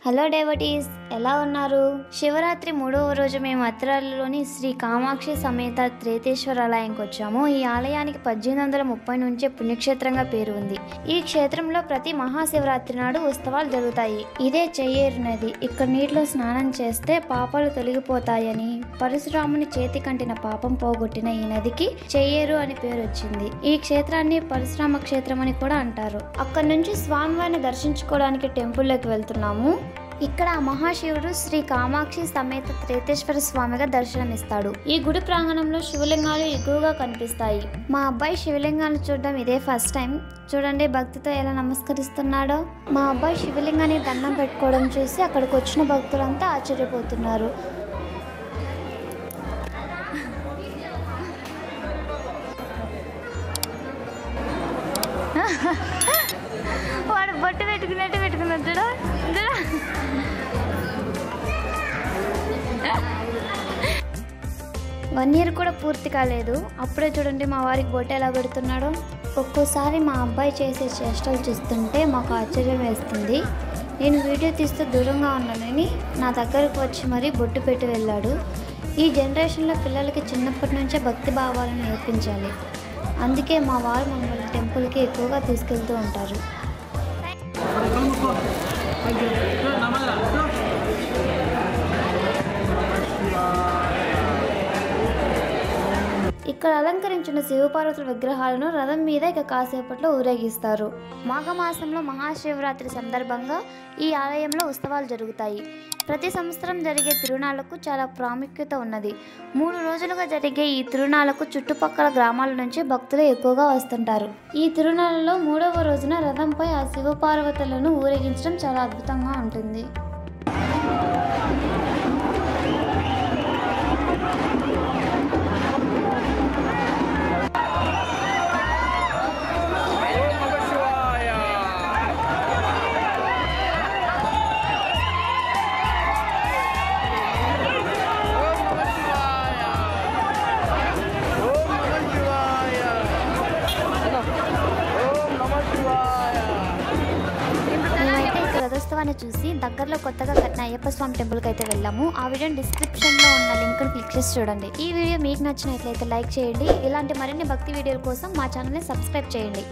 Hello డేవటీస్, ఎలా ఉన్నారు? శివరాత్రి 3వ రోజు మేము అత్తిరాలలోని శ్రీ కామాక్షి సమేత త్రేతేశ్వర ఆలయానికి వచ్చాము. ఈ ఆలయానికి 1830 నుంచే పుణ్యక్షేత్రంగా పేరు ఉంది. ఈ క్షేత్రంలో ప్రతి మహాశివరాత్రి నాడు ఉత్సవాలు జరుగుతాయి. ఇదే చెయ్యేరు నది. ఇక్కడ నీటిలో స్నానం చేస్తే పాపాలు తొలగిపోతాయని పరశురాముని చేతి కంటిన పాపం పోగొట్టిన ఈ నదికి చెయ్యేరు అని పేరు వచ్చింది. ఈ క్షేత్రాన్ని పరశురామ క్షేత్రం అని కూడా అంటారు. అక్కడ నుంచి స్వామివారిని దర్శించుకోవడానికి టెంపుల్లోకి వెళ్తున్నాము. ఇక్కడ మహాశివుడు శ్రీ కామాక్షి సమేత త్రేతేశ్వర స్వామిగా దర్శనమిస్తాడు. ఈ గుడి ప్రాంగణంలో శివలింగాలు ఎక్కువగా కనిపిస్తాయి. మా అబ్బాయి శివలింగాన్ని చూడడం ఇదే ఫస్ట్ టైం. చూడండి భక్తితో ఎలా నమస్కరిస్తున్నాడో. మా అబ్బాయి శివలింగాన్ని దండం పెట్టుకోవడం చూసి అక్కడికి వచ్చిన భక్తులంతా ఆశ్చర్యపోతున్నారు. వాడు బొట్టు పెట్టుకున్నట్టు పెట్టుకున్నట్టు. 1 year కూడా పూర్తి కాలేదు. అప్పుడే చూడండి మా వారికి బొట్టు ఎలా పెడుతున్నాడో. ఒక్కోసారి మా అబ్బాయి చేసే చేష్టలు చూస్తుంటే మాకు ఆశ్చర్యం వేస్తుంది. నేను వీడియో తీస్తూ దూరంగా ఉన్నానని నా దగ్గరకు వచ్చి మరీ బొట్టు పెట్టి వెళ్ళాడు. ఈ జనరేషన్లో పిల్లలకి చిన్నప్పటి నుంచే భక్తి భావాలను నేర్పించాలి. అందుకే మా వారు మమ్మల్ని టెంపుల్కి ఎక్కువగా తీసుకెళ్తూ ఉంటారు. ఇక్కడ అలంకరించిన శివపార్వతుల విగ్రహాలను రథం మీద ఇక కాసేపట్లో ఊరేగిస్తారు. మాఘమాసంలో మహాశివరాత్రి సందర్భంగా ఈ ఆలయంలో ఉత్సవాలు జరుగుతాయి. ప్రతి సంవత్సరం జరిగే తిరునాళ్లకు చాలా ప్రాముఖ్యత ఉన్నది. 3 రోజులుగా జరిగే ఈ తిరునాళ్లకు చుట్టుపక్కల గ్రామాల నుంచి భక్తులు ఎక్కువగా వస్తుంటారు. ఈ తిరునాళ్లలో 3వ రోజున రథంపై ఆ శివపార్వతులను ఊరేగించడం చాలా అద్భుతంగా ఉంటుంది. రథోత్సవాన్ని చూసి దగ్గరలో కొత్తగా కట్టిన అయ్యప్ప స్వామి టెంపుల్కి అయితే వెళ్ళాము. ఆ వీడియో డిస్క్రిప్షన్లో ఉన్న లింక్ను క్లిక్ చేసి చూడండి. ఈ వీడియో మీకు నచ్చినట్లయితే లైక్ చేయండి. ఇలాంటి మరిన్ని భక్తి వీడియోల కోసం మా ఛానల్ని సబ్స్క్రైబ్ చేయండి.